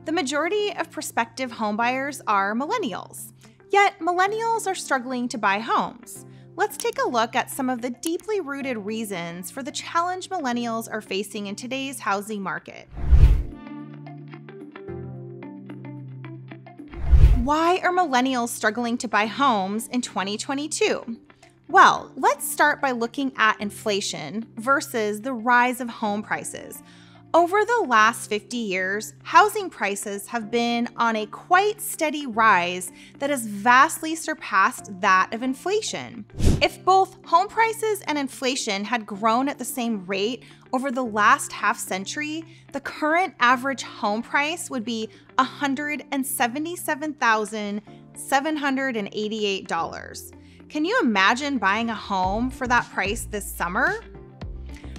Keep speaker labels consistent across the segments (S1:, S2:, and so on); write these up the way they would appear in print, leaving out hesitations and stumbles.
S1: The majority of prospective homebuyers are millennials, yet millennials are struggling to buy homes. Let's take a look at some of the deeply rooted reasons for the challenge millennials are facing in today's housing market. Why are millennials struggling to buy homes in 2022? Well, let's start by looking at inflation versus the rise of home prices. Over the last 50 years, housing prices have been on a quite steady rise that has vastly surpassed that of inflation. If both home prices and inflation had grown at the same rate over the last half century, the current average home price would be $177,788. Can you imagine buying a home for that price this summer?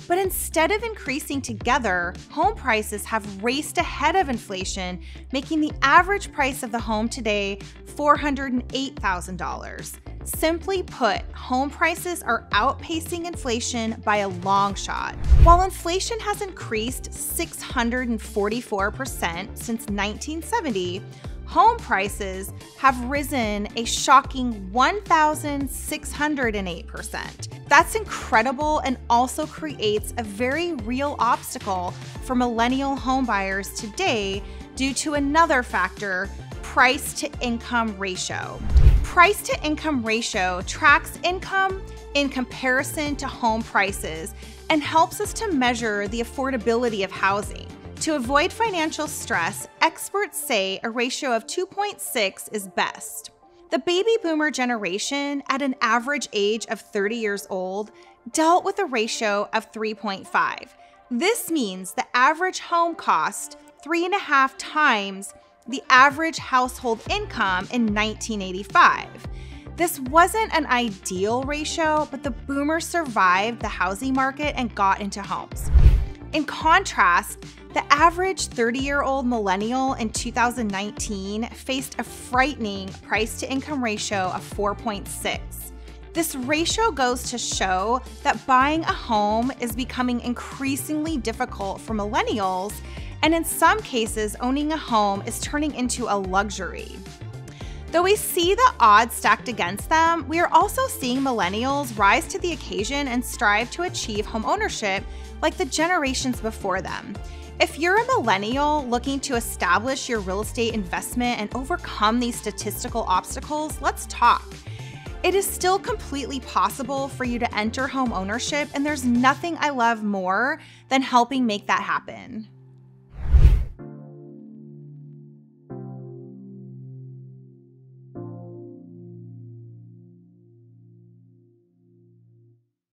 S1: But instead of increasing together, home prices have raced ahead of inflation, making the average price of the home today $408,000. Simply put, home prices are outpacing inflation by a long shot. While inflation has increased 644% since 1970, home prices have risen a shocking 1,608%. That's incredible and also creates a very real obstacle for millennial homebuyers today due to another factor, price-to-income ratio. Price-to-income ratio tracks income in comparison to home prices and helps us to measure the affordability of housing. To avoid financial stress, experts say a ratio of 2.6 is best. The baby boomer generation, at an average age of 30 years old, dealt with a ratio of 3.5. This means the average home cost 3.5 times the average household income in 1985. This wasn't an ideal ratio, but the boomers survived the housing market and got into homes. In contrast, the average 30-year-old millennial in 2019 faced a frightening price-to-income ratio of 4.6. This ratio goes to show that buying a home is becoming increasingly difficult for millennials, and in some cases, owning a home is turning into a luxury. Though we see the odds stacked against them, we are also seeing millennials rise to the occasion and strive to achieve home ownership like the generations before them. If you're a millennial looking to establish your real estate investment and overcome these statistical obstacles, let's talk. It is still completely possible for you to enter home ownership, and there's nothing I love more than helping make that happen.